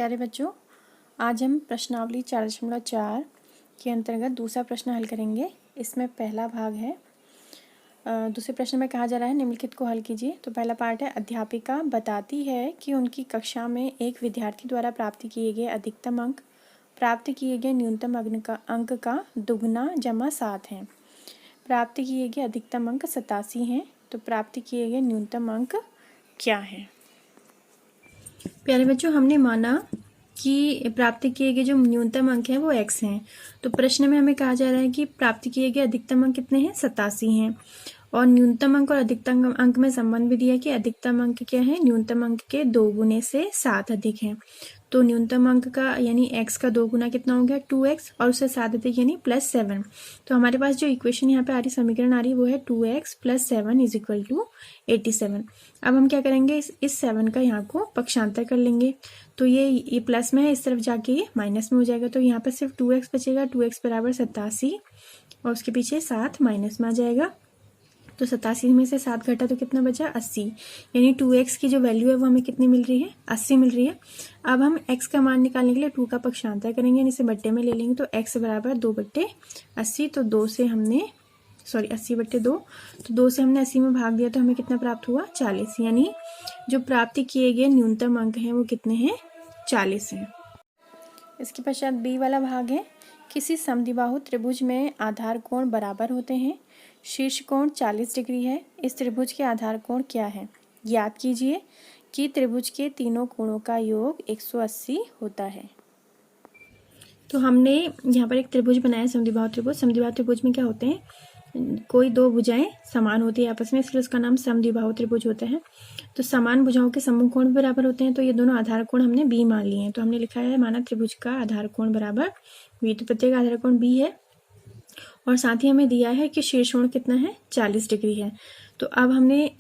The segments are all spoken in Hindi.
प्यारे बच्चों, आज हम प्रश्नावली 4.4 के अंतर्गत दूसरा प्रश्न हल करेंगे। इसमें पहला भाग है। दूसरे प्रश्न में कहा जा रहा है निम्नलिखित को हल कीजिए। तो पहला पार्ट है, अध्यापिका बताती है कि उनकी कक्षा में एक विद्यार्थी द्वारा प्राप्त किए गए अधिकतम अंक प्राप्त किए गए न्यूनतम अंक का दुगना जमा 7 हैं। प्राप्त किए गए अधिकतम अंक 87 हैं। तो प्राप्त किए गए न्यूनतम अंक क्या है? प्यारे बच्चों, हमने माना कि प्राप्त किए गए जो न्यूनतम अंक हैं वो x हैं। तो प्रश्न में हमें कहा जा रहा है कि प्राप्त किए गए अधिकतम अंक कितने हैं? 87 हैं। और न्यूनतम अंक और अधिकतम अंक में संबंध भी दिया कि अधिकतम अंक क्या है? न्यूनतम अंक के 2 गुने से 7 अधिक है। तो न्यूनतम अंक का यानी x का 2 गुना कितना हो गया? 2x, और उससे 7 अधिक यानी +7। तो हमारे पास जो इक्वेशन यहाँ पे आ रही, समीकरण आ रही, वो है 2x + 7 = 87। अब हम क्या करेंगे, इस 7 का यहाँ को पक्षांतर कर लेंगे। तो ये प्लस में है, इस तरफ जाके ये माइनस में हो जाएगा। तो यहाँ पर सिर्फ 2x बचेगा। 2x = 87 और उसके पीछे 7 माइनस में आ जाएगा। तो 87 में से 7 घटा तो कितना बचा? 80। यानी 2x की जो वैल्यू है वो हमें कितनी मिल रही है? 80 मिल रही है। अब हम x का मान निकालने के लिए 2 का पक्षांतर करेंगे, यानी इसे बट्टे में ले लेंगे। तो x = 2/80। तो 2 से हमने 80/2, तो 2 से हमने 80 में भाग दिया तो हमें कितना प्राप्त हुआ? 40। यानी जो प्राप्त किए गए न्यूनतम अंक हैं वो कितने हैं? 40 हैं। इसके पश्चात बी वाला भाग है, किसी समद्विबाहु त्रिभुज में आधार कोण बराबर होते हैं। शीर्ष कोण 40 डिग्री है। इस त्रिभुज के आधार कोण क्या है? याद कीजिए कि त्रिभुज के तीनों कोणों का योग 180 होता है। तो हमने यहाँ पर एक त्रिभुज बनाया, समद्विबाहु त्रिभुज। समद्विबाहु त्रिभुज में क्या होते हैं? कोई दो भुजाएं समान होती है आपस में, इसलिए उसका नाम समद्विबाहु त्रिभुज होता है। तो समान भुजाओं के समूह कोण भी बराबर होते हैं। तो ये दोनों आधार कोण हमने b मान लिए हैं। तो हमने लिखा है, माना त्रिभुज का आधार कोण बराबर b। तो प्रत्येक आधार कोण b है। और साथ ही हमें दिया है कि शीर्ष कोण कितना है? 40 डिग्री है। तो अब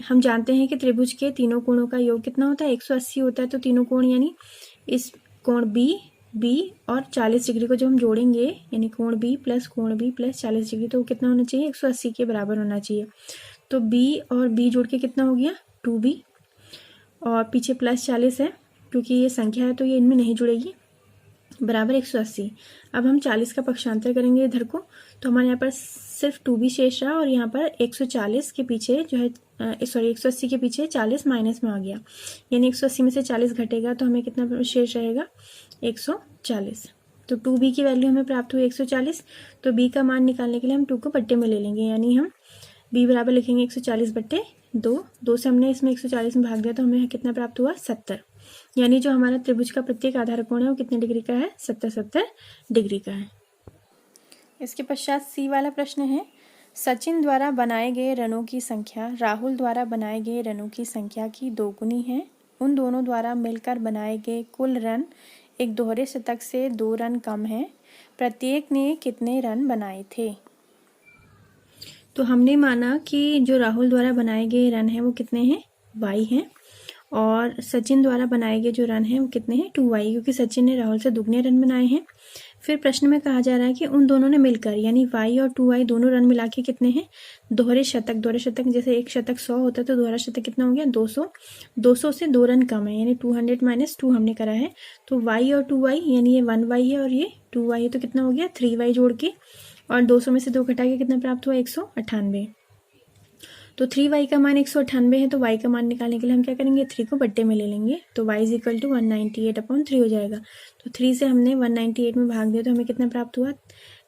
हम जानते हैं कि त्रिभुज के तीनों कोणों का योग कितना होता है? 180 होता है। तो तीनों कोण यानी इस कोण b और 40 डिग्री को जब हम जोड़ेंगे, यानी कोण b + कोण b + 40 डिग्री, तो कितना होना चाहिए? 180 के बराबर होना चाहिए। तो b और b जोड़ के कितना हो गया? 2b, और पीछे +40 है क्योंकि ये संख्या है तो ये इनमें नहीं जुड़ेगी, बराबर 180। अब हम 40 का पक्षांतर करेंगे इधर को, तो हमारे यहाँ पर सिर्फ 2b शेष रहा, और यहाँ पर 140 के पीछे जो है 180 के पीछे 40 माइनस में आ गया। यानी 180 में से 40 घटेगा तो हमें कितना शेष रहेगा? 140। तो 2b की वैल्यू हमें प्राप्त हुई 140। तो b का मान निकालने के लिए हम 2 को बट्टे में ले लेंगे, यानी हम b बराबर लिखेंगे 140/2। 2 से हमने इसमें 140 में भाग दिया तो हमें कितना प्राप्त हुआ? 70। यानी जो हमारा त्रिभुज का प्रत्येक आधार कोण है वो कितने डिग्री का है? 70 डिग्री का है। इसके पश्चात सी वाला प्रश्न है, सचिन द्वारा बनाए गए रनों की संख्या राहुल द्वारा बनाए गए रनों की संख्या की 2 गुनी है। उन दोनों द्वारा मिलकर बनाए गए कुल रन एक दोहरे शतक से 2 रन कम है। प्रत्येक ने कितने रन बनाए थे? तो हमने माना कि जो राहुल द्वारा बनाए गए रन हैं वो कितने हैं? y हैं। और सचिन द्वारा बनाए गए जो रन हैं वो कितने हैं? 2y, क्योंकि सचिन ने राहुल से दुगने रन बनाए हैं। फिर प्रश्न में कहा जा रहा है कि उन दोनों ने मिलकर, यानी y और 2y दोनों रन मिला के कितने हैं? दोहरे शतक। दोहरे शतक जैसे एक शतक 100 होता है तो दोहरा शतक कितना हो गया? 200। 200 से 2 रन कम है, यानी 200 - 2 हमने करा है। तो y और 2y, यानी ये 1y है और ये 2y है, तो कितना हो गया? 3y जोड़ के, और 200 में से 2 घटा के कितना प्राप्त हुआ? 198। तो 3y का मान 198 है। तो y का मान निकालने के लिए हम क्या करेंगे? 3 को बट्टे में ले लेंगे। तो y = 198/3 हो जाएगा। तो 3 से हमने 198 में भाग दिया तो हमें कितना प्राप्त हुआ?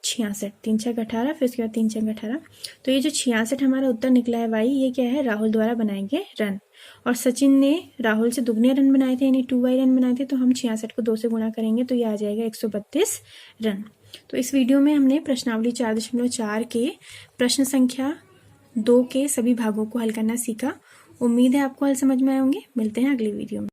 66। 3 × 18, फिर उसके बाद 3 × 18। तो ये जो 66 हमारा उत्तर निकला है y, ये क्या है? राहुल द्वारा बनाए गए रन। और सचिन ने राहुल से दुगने रन बनाए थे, यानी 2y रन बनाए थे। तो हम 66 को 2 से गुणा करेंगे तो ये आ जाएगा 132 रन। तो इस वीडियो में हमने प्रश्नावली 4.4 के प्रश्न संख्या 2 के सभी भागों को हल करना सीखा। उम्मीद है आपको हल समझ में आए होंगे। मिलते हैं अगली वीडियो में।